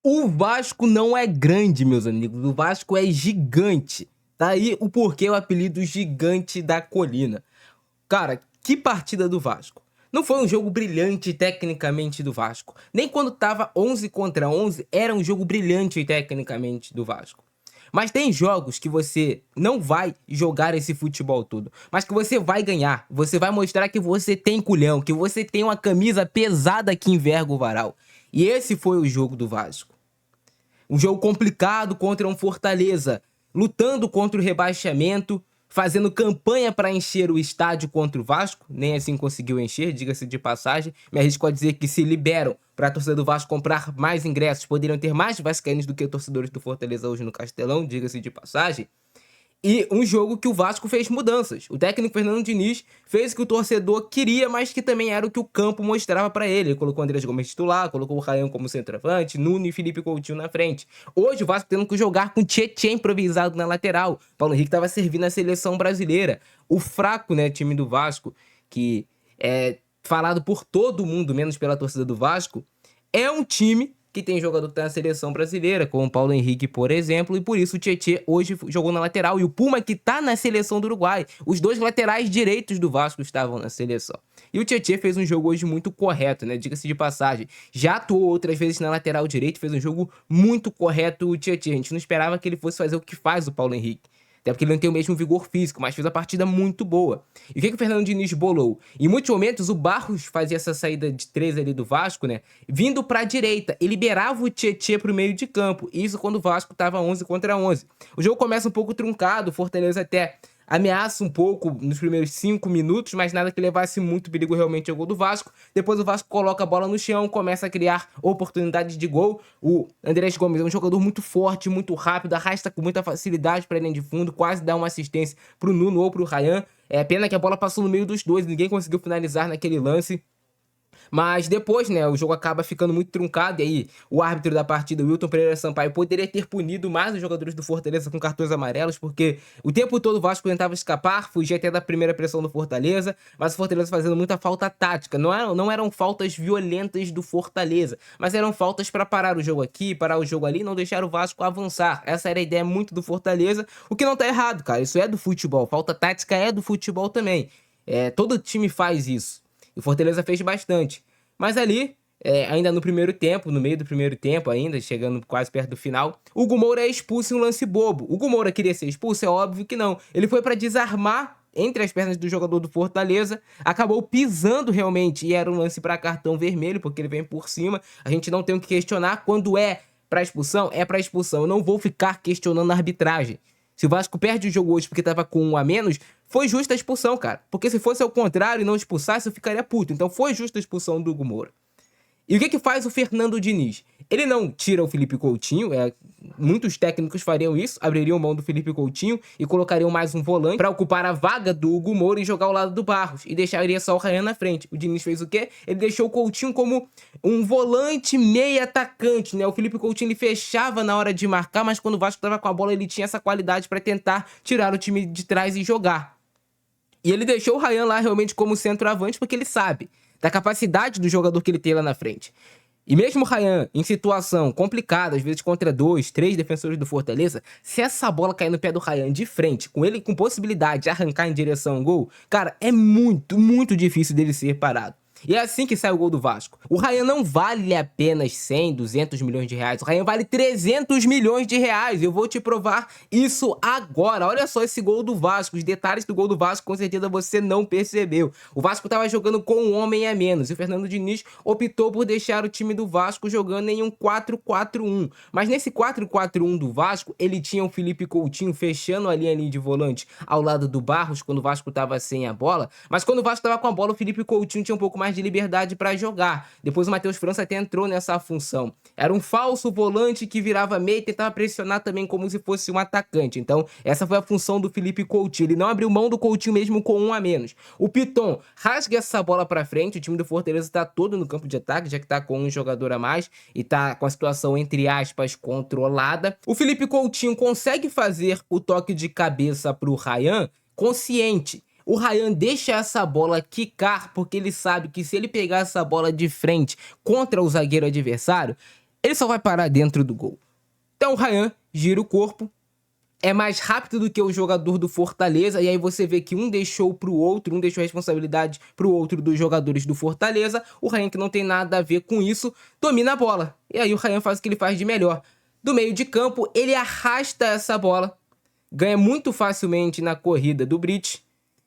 O Vasco não é grande, meus amigos. O Vasco é gigante. Tá aí o porquê o apelido Gigante da Colina. Cara, que partida do Vasco. Não foi um jogo brilhante tecnicamente do Vasco. Nem quando tava 11 contra 11 era um jogo brilhante tecnicamente do Vasco. Mas tem jogos que você não vai jogar esse futebol todo, mas que você vai ganhar. Você vai mostrar que você tem culhão, que você tem uma camisa pesada que enverga o varal. E esse foi o jogo do Vasco. Um jogo complicado contra um Fortaleza, lutando contra o rebaixamento, fazendo campanha para encher o estádio contra o Vasco, nem assim conseguiu encher, diga-se de passagem. Me arrisco a dizer que se liberam para a torcida do Vasco comprar mais ingressos, poderiam ter mais vascaínos do que torcedores do Fortaleza hoje no Castelão, diga-se de passagem. E um jogo que o Vasco fez mudanças. O técnico Fernando Diniz fez o que o torcedor queria, mas que também era o que o campo mostrava para ele. Ele colocou o Andrés Gomes titular, colocou o Ryan como centroavante, Nuno e Felipe Coutinho na frente. Hoje o Vasco tendo que jogar com Tietê improvisado na lateral. Paulo Henrique estava servindo a seleção brasileira. O fraco, né, time do Vasco, que é falado por todo mundo, menos pela torcida do Vasco, é um time que tem jogador que tá na seleção brasileira, como o Paulo Henrique, por exemplo, e por isso o Tietê hoje jogou na lateral. E o Puma, que tá na seleção do Uruguai. Os dois laterais direitos do Vasco estavam na seleção. E o Tietê fez um jogo hoje muito correto, né? Diga-se de passagem. Já atuou outras vezes na lateral direito, fez um jogo muito correto o Tietê. A gente não esperava que ele fosse fazer o que faz o Paulo Henrique. Até porque ele não tem o mesmo vigor físico, mas fez a partida muito boa. E o que o Fernando Diniz bolou? Em muitos momentos, o Barros fazia essa saída de 3 ali do Vasco, né? Vindo pra direita e liberava o Tietê pro meio de campo. Isso quando o Vasco tava 11 contra 11. O jogo começa um pouco truncado, o Fortaleza até ameaça um pouco nos primeiros 5 minutos, mas nada que levasse muito perigo realmente ao gol do Vasco. Depois o Vasco coloca a bola no chão, começa a criar oportunidades de gol. O Andrés Gomes é um jogador muito forte, muito rápido, arrasta com muita facilidade para a linha de fundo, quase dá uma assistência pro Nuno ou pro Ryan. É pena que a bola passou no meio dos dois, ninguém conseguiu finalizar naquele lance. Mas depois, né, o jogo acaba ficando muito truncado. E aí, o árbitro da partida, Wilton Pereira Sampaio, poderia ter punido mais os jogadores do Fortaleza com cartões amarelos, porque o tempo todo o Vasco tentava escapar, fugia até da primeira pressão do Fortaleza, mas o Fortaleza fazendo muita falta tática. Não eram faltas violentas do Fortaleza, mas eram faltas para parar o jogo aqui, parar o jogo ali, não deixar o Vasco avançar. Essa era a ideia muito do Fortaleza, o que não tá errado, cara. Isso é do futebol. Falta tática é do futebol também. Todo time faz isso. O Fortaleza fez bastante. Mas ali, ainda no primeiro tempo, no meio do primeiro tempo ainda, chegando quase perto do final, o Hugo Moura é expulso em um lance bobo. O Hugo Moura queria ser expulso? É óbvio que não. Ele foi para desarmar entre as pernas do jogador do Fortaleza, acabou pisando realmente, e era um lance para cartão vermelho, porque ele vem por cima. A gente não tem o que questionar. Quando é para expulsão, é para expulsão. Eu não vou ficar questionando a arbitragem. Se o Vasco perde o jogo hoje porque tava com 1 a menos, foi justa a expulsão, cara. Porque se fosse ao contrário e não expulsasse, eu ficaria puto. Então foi justa a expulsão do Hugo Moura. E o que faz o Fernando Diniz? Ele não tira o Felipe Coutinho, muitos técnicos fariam isso, abririam mão do Felipe Coutinho e colocariam mais um volante para ocupar a vaga do Hugo Moura e jogar ao lado do Barros, e deixaria só o Ryan na frente. O Diniz fez o quê? Ele deixou o Coutinho como um volante meio atacante, né? O Felipe Coutinho ele fechava na hora de marcar, mas quando o Vasco estava com a bola ele tinha essa qualidade para tentar tirar o time de trás e jogar. E ele deixou o Ryan lá realmente como centroavante porque ele sabe da capacidade do jogador que ele tem lá na frente. E mesmo o Ryan, em situação complicada, às vezes contra 2, 3 defensores do Fortaleza, se essa bola cair no pé do Ryan de frente, com ele com possibilidade de arrancar em direção ao gol, cara, é muito, muito difícil dele ser parado. E é assim que sai o gol do Vasco. O Ryan não vale apenas 100, 200 milhões de reais. O Ryan vale 300 milhões de reais. Eu vou te provar isso agora. Olha só esse gol do Vasco. Os detalhes do gol do Vasco, com certeza você não percebeu. O Vasco estava jogando com um homem a menos. E o Fernando Diniz optou por deixar o time do Vasco jogando em um 4-4-1. Mas nesse 4-4-1 do Vasco, ele tinha o Felipe Coutinho fechando a linha ali de volante ao lado do Barros, quando o Vasco estava sem a bola. Mas quando o Vasco estava com a bola, o Felipe Coutinho tinha um pouco mais de liberdade para jogar. Depois o Matheus França até entrou nessa função. Era um falso volante que virava meio e tentava pressionar também como se fosse um atacante. Então essa foi a função do Felipe Coutinho. Ele não abriu mão do Coutinho mesmo com 1 a menos. O Piton rasga essa bola para frente. O time do Fortaleza está todo no campo de ataque, já que está com um jogador a mais e está com a situação, entre aspas, controlada. O Felipe Coutinho consegue fazer o toque de cabeça para o Ryan consciente. O Ryan deixa essa bola quicar porque ele sabe que se ele pegar essa bola de frente contra o zagueiro adversário, ele só vai parar dentro do gol. Então o Ryan gira o corpo, é mais rápido do que o jogador do Fortaleza, e aí você vê que um deixou pro outro, um deixou a responsabilidade pro outro dos jogadores do Fortaleza. O Ryan, que não tem nada a ver com isso, domina a bola. E aí o Ryan faz o que ele faz de melhor. Do meio de campo, ele arrasta essa bola, ganha muito facilmente na corrida do Brits,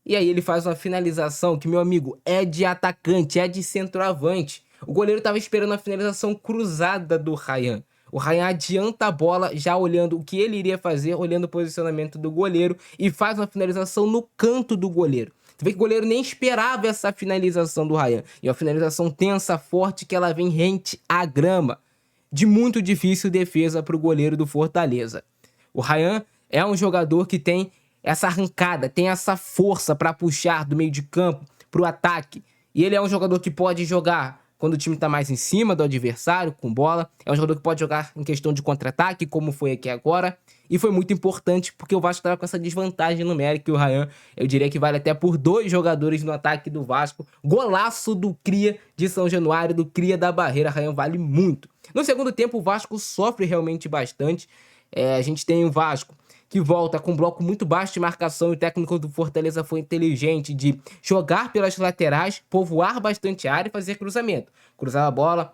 e aí ele faz uma finalização que, meu amigo, é de atacante, é de centroavante. O goleiro estava esperando a finalização cruzada do Ryan. O Ryan adianta a bola, já olhando o que ele iria fazer, olhando o posicionamento do goleiro, e faz uma finalização no canto do goleiro. Você vê que o goleiro nem esperava essa finalização do Ryan. E uma finalização tensa, forte, que ela vem rente à grama. De muito difícil defesa para o goleiro do Fortaleza. O Ryan é um jogador que tem essa arrancada, tem essa força para puxar do meio de campo para o ataque. E ele é um jogador que pode jogar quando o time está mais em cima do adversário, com bola. É um jogador que pode jogar em questão de contra-ataque, como foi aqui agora. E foi muito importante porque o Vasco estava com essa desvantagem numérica. E o Ryan, eu diria que vale até por 2 jogadores no ataque do Vasco. Golaço do Cria de São Januário, do Cria da Barreira. Ryan vale muito. No segundo tempo, o Vasco sofre realmente bastante. A gente tem o Vasco que volta com um bloco muito baixo de marcação, e o técnico do Fortaleza foi inteligente de jogar pelas laterais, povoar bastante a área e fazer cruzamento. Cruzar a bola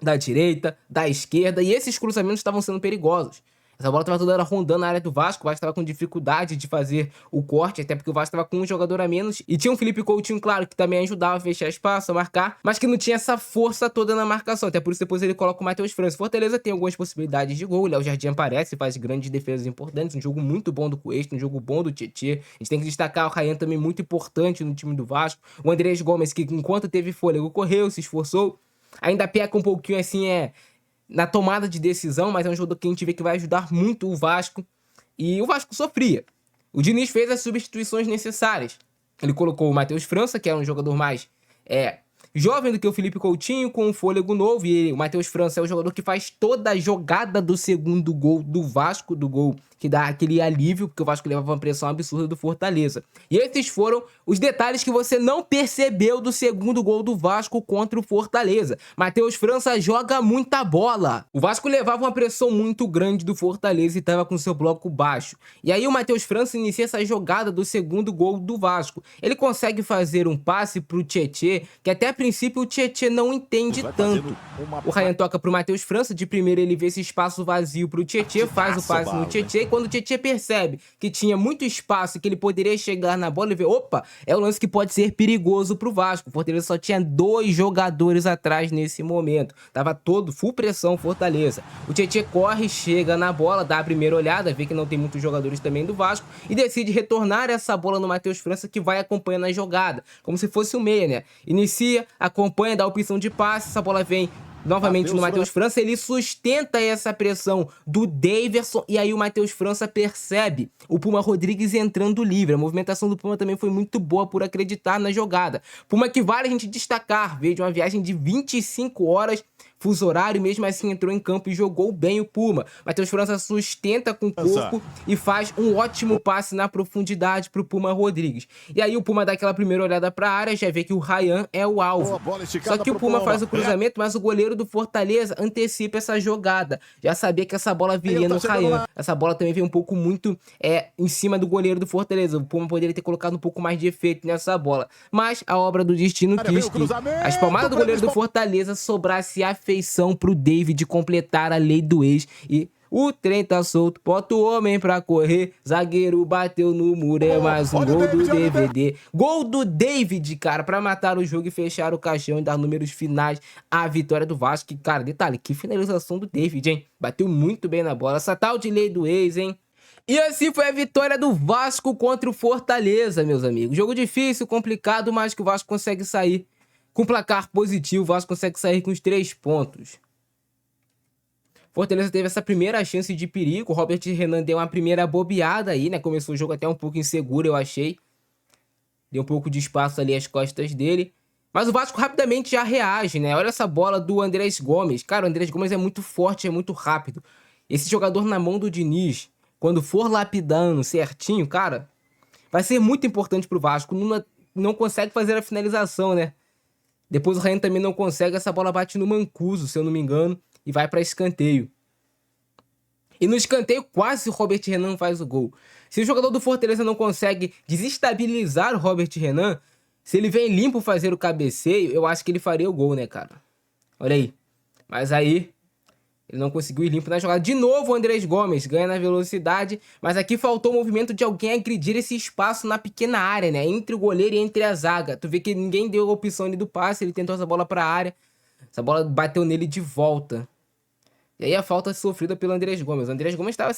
da direita, da esquerda, e esses cruzamentos estavam sendo perigosos. Essa bola estava toda rondando a área do Vasco. O Vasco estava com dificuldade de fazer o corte, até porque o Vasco estava com um jogador a menos. E tinha um Felipe Coutinho, claro, que também ajudava a fechar espaço, a marcar, mas que não tinha essa força toda na marcação. Até por isso depois ele coloca o Matheus França. Fortaleza tem algumas possibilidades de gol. O Léo Jardim aparece, faz grandes defesas importantes. Um jogo muito bom do Cuesta, um jogo bom do Tietê. A gente tem que destacar o Ryan também, muito importante no time do Vasco. O Andrés Gomes, que enquanto teve fôlego, correu, se esforçou. Ainda peca um pouquinho assim, na tomada de decisão, mas é um jogador que a gente vê que vai ajudar muito o Vasco. E o Vasco sofria. O Diniz fez as substituições necessárias. Ele colocou o Matheus França, que é um jogador mais jovem do que o Felipe Coutinho, com um fôlego novo. E o Matheus França é o jogador que faz toda a jogada do segundo gol do Vasco, do gol que dá aquele alívio, porque o Vasco levava uma pressão absurda do Fortaleza. E esses foram os detalhes que você não percebeu do segundo gol do Vasco contra o Fortaleza. Matheus França joga muita bola. O Vasco levava uma pressão muito grande do Fortaleza e estava com seu bloco baixo. E aí o Matheus França inicia essa jogada do segundo gol do Vasco. Ele consegue fazer um passe pro Tietê, que até a princípio o Tietê não entende tanto. O Ryan toca pro Matheus França, de primeiro ele vê esse espaço vazio pro Tietê, faz o passe no Tietê, e quando o Tietê percebe que tinha muito espaço e que ele poderia chegar na bola, ele vê, opa, é um lance que pode ser perigoso pro Vasco. O Fortaleza só tinha 2 jogadores atrás nesse momento. Tava todo full pressão Fortaleza. O Tietê corre, chega na bola, dá a primeira olhada, vê que não tem muitos jogadores também do Vasco e decide retornar essa bola no Matheus França, que vai acompanhando a jogada, como se fosse um meia, né? Inicia, acompanha, dá a opção de passe, essa bola vem novamente no Matheus França, ele sustenta essa pressão do Daverson, e aí o Matheus França percebe o Puma Rodrigues entrando livre. A movimentação do Puma também foi muito boa por acreditar na jogada. Puma que vale a gente destacar, veio de uma viagem de 25 horas, fuso horário, mesmo assim entrou em campo e jogou bem o Puma. Matheus França sustenta com o corpo e faz um ótimo passe na profundidade pro Puma Rodrigues. E aí o Puma dá aquela primeira olhada pra área, já vê que o Ryan é o alvo. Só que o Puma faz o cruzamento, mas o goleiro do Fortaleza antecipa essa jogada. Já sabia que essa bola viria no Ryan. Essa bola também veio um pouco muito em cima do goleiro do Fortaleza. O Puma poderia ter colocado um pouco mais de efeito nessa bola. Mas a obra do destino quis que as palmadas do goleiro do Fortaleza sobrasse a feição pro David completar a lei do ex. E o trem tá solto, bota o homem pra correr. Zagueiro bateu no muro, é mais um gol do DVD. Gol do David, cara, pra matar o jogo e fechar o caixão e dar números finais à vitória do Vasco. Que, cara, detalhe, que finalização do David, hein? Bateu muito bem na bola. Essa tal de lei do ex, hein? E assim foi a vitória do Vasco contra o Fortaleza, meus amigos. Jogo difícil, complicado, mas que o Vasco consegue sair com placar positivo. O Vasco consegue sair com os 3 pontos. Fortaleza teve essa primeira chance de perigo. O Robert Renan deu uma primeira bobeada aí, né? Começou o jogo até um pouco inseguro, eu achei. Deu um pouco de espaço ali às costas dele. Mas o Vasco rapidamente já reage, né? Olha essa bola do Andrés Gomes. Cara, o Andrés Gomes é muito forte, é muito rápido. Esse jogador na mão do Diniz, quando for lapidando certinho, cara, vai ser muito importante pro Vasco. Não consegue fazer a finalização, né? Depois o Ryan também não consegue, essa bola bate no Mancuso, se eu não me engano. e vai para escanteio. E no escanteio quase o Robert Renan faz o gol. Se o jogador do Fortaleza não consegue desestabilizar o Robert Renan, se ele vem limpo fazer o cabeceio, eu acho que ele faria o gol, né, cara? Olha aí. Mas aí, ele não conseguiu ir limpo na jogada. De novo o Andrés Gomes ganha na velocidade, mas aqui faltou o movimento de alguém agredir esse espaço na pequena área, né? Entre o goleiro e entre a zaga. Tu vê que ninguém deu a opção ali do passe, ele tentou essa bola pra área. Essa bola bateu nele de volta. E aí a falta sofrida pelo Andrés Gomes. O Andrés Gomes tava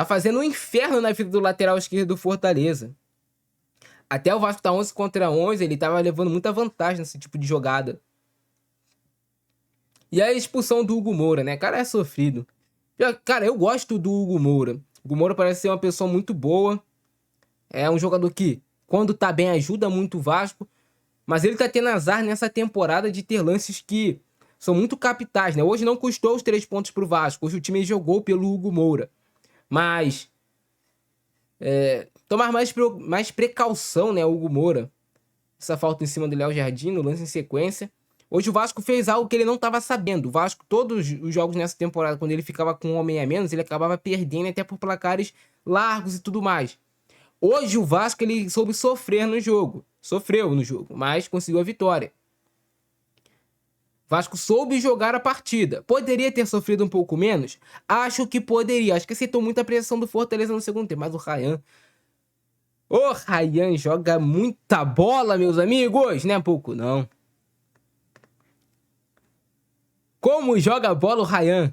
fazendo um inferno na vida do lateral esquerdo do Fortaleza. Até o Vasco tá 11 contra 11, ele tava levando muita vantagem nesse tipo de jogada. E a expulsão do Hugo Moura, né? Cara, é sofrido. Cara, eu gosto do Hugo Moura. O Hugo Moura parece ser uma pessoa muito boa. É um jogador que, quando tá bem, ajuda muito o Vasco. Mas ele tá tendo azar nessa temporada de ter lances que são muito capitais, né? Hoje não custou os 3 pontos pro Vasco. Hoje o time jogou pelo Hugo Moura. Mas tomar mais precaução, né, o Hugo Moura. Essa falta em cima do Léo Jardim, no lance em sequência. Hoje o Vasco fez algo que ele não estava sabendo. O Vasco, todos os jogos nessa temporada, quando ele ficava com um homem a menos, ele acabava perdendo até por placares largos e tudo mais. Hoje o Vasco, ele soube sofrer no jogo. Sofreu no jogo, mas conseguiu a vitória. O Vasco soube jogar a partida. Poderia ter sofrido um pouco menos? Acho que poderia. Acho que aceitou muita pressão do Fortaleza no segundo tempo. Mas o Ryan... O Ryan joga muita bola, meus amigos. Não é pouco, não. Como joga bola o Ryan?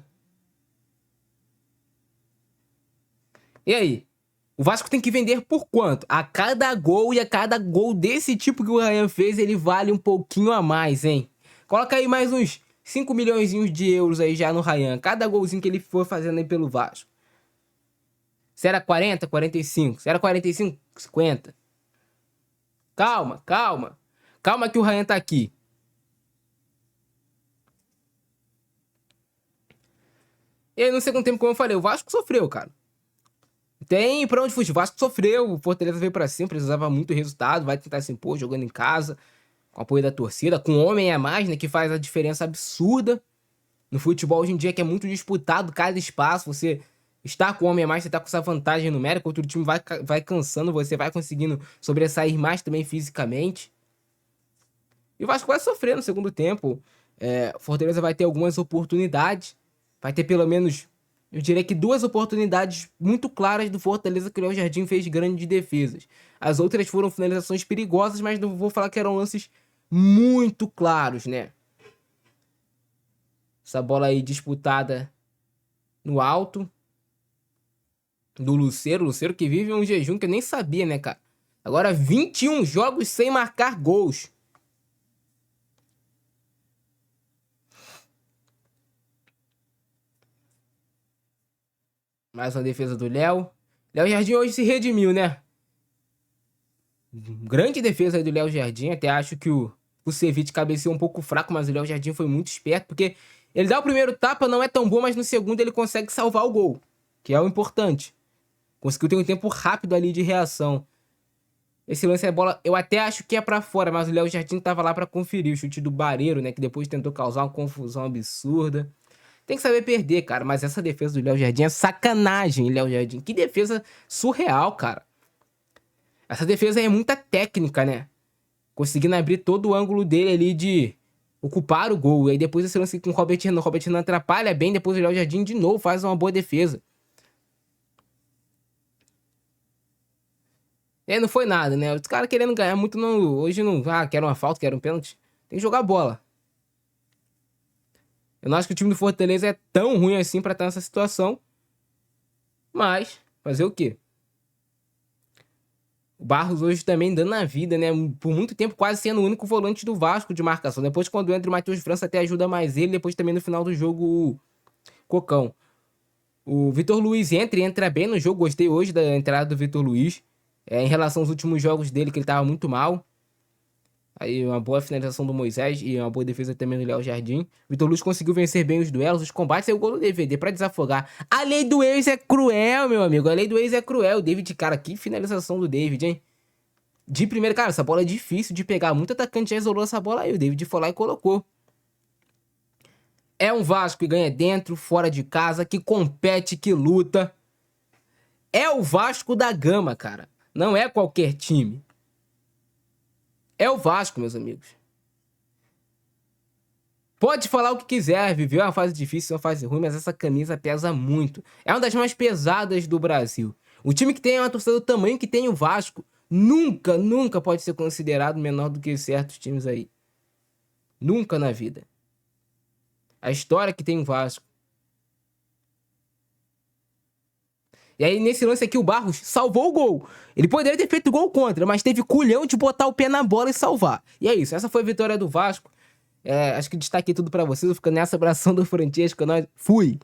E aí? O Vasco tem que vender por quanto? A cada gol, e a cada gol desse tipo que o Ryan fez, ele vale um pouquinho a mais, hein? Coloca aí mais uns 5 milhões de euros aí já no Ryan. Cada golzinho que ele for fazendo aí pelo Vasco. Se era 40, 45. Se era 45, 50. Calma, calma. Calma que o Ryan tá aqui. E aí no segundo tempo, como eu falei, o Vasco sofreu, cara. Tem pra onde fugir. O Vasco sofreu, o Fortaleza veio pra cima, precisava muito resultado, vai tentar se impor jogando em casa, com apoio da torcida, com um homem a mais, né, que faz a diferença absurda. No futebol hoje em dia, que é muito disputado cada espaço, você está com um homem a mais, você tá com essa vantagem numérica, outro time vai cansando, você vai conseguindo sobressair mais também fisicamente. E o Vasco vai sofrer no segundo tempo. O Fortaleza vai ter algumas oportunidades, vai ter pelo menos... Eu diria que 2 oportunidades muito claras do Fortaleza que o Léo Jardim fez grandes defesas. As outras foram finalizações perigosas, mas não vou falar que eram lances muito claros, né? Essa bola aí disputada no alto do Lucero. Lucero que vive um jejum que eu nem sabia, né, cara? Agora 21 jogos sem marcar gols. Mais uma defesa do Léo. Léo Jardim hoje se redimiu, né? Grande defesa aí do Léo Jardim. Até acho que o Ceviche cabeceou um pouco fraco, mas o Léo Jardim foi muito esperto, porque ele dá o primeiro tapa, não é tão bom, mas no segundo ele consegue salvar o gol, que é o importante. Conseguiu ter um tempo rápido ali de reação. Esse lance é bola, eu até acho que é pra fora, mas o Léo Jardim tava lá pra conferir o chute do Bareiro, né? Que depois tentou causar uma confusão absurda. Tem que saber perder, cara. Mas essa defesa do Léo Jardim é sacanagem, Léo Jardim. Que defesa surreal, cara. Essa defesa aí é muita técnica, né? Conseguindo abrir todo o ângulo dele ali de ocupar o gol. E aí depois esse lance com o Robert Renan. O Robert Renan atrapalha bem. Depois o Léo Jardim de novo faz uma boa defesa. E aí não foi nada, né? Os caras querendo ganhar muito não... Hoje não... Ah, quero uma falta, quero um pênalti. Tem que jogar bola. Eu não acho que o time do Fortaleza é tão ruim assim pra estar nessa situação. Mas, fazer o quê? O Barros hoje também dando a vida, né? Por muito tempo quase sendo o único volante do Vasco de marcação. Depois quando entra o Matheus França até ajuda mais ele. Depois também no final do jogo o Cocão. O Vitor Luiz entra bem no jogo. Gostei hoje da entrada do Vitor Luiz. Em relação aos últimos jogos dele, que ele tava muito mal. Aí uma boa finalização do Moisés e uma boa defesa também do Léo Jardim. Vitor Luiz conseguiu vencer bem os duelos, os combates e o gol do DVD pra desafogar. A lei do ex é cruel, meu amigo. A lei do ex é cruel. O David, cara, que finalização do David, hein? De primeira, cara, essa bola é difícil de pegar. Muito atacante já isolou essa bola aí. O David foi lá e colocou. É um Vasco que ganha dentro, fora de casa, que compete, que luta. É o Vasco da Gama, cara. Não é qualquer time. É o Vasco, meus amigos. Pode falar o que quiser, viveu uma fase difícil, uma fase ruim, mas essa camisa pesa muito. É uma das mais pesadas do Brasil. O time que tem uma torcida do tamanho que tem o Vasco nunca pode ser considerado menor do que certos times aí. Nunca na vida. A história que tem o Vasco. E aí, nesse lance aqui, o Barros salvou o gol. Ele poderia ter feito gol contra, mas teve culhão de botar o pé na bola e salvar. E é isso, essa foi a vitória do Vasco. Acho que destaquei tudo pra vocês. Eu fico nessa, abração do Francesco. Nós fui!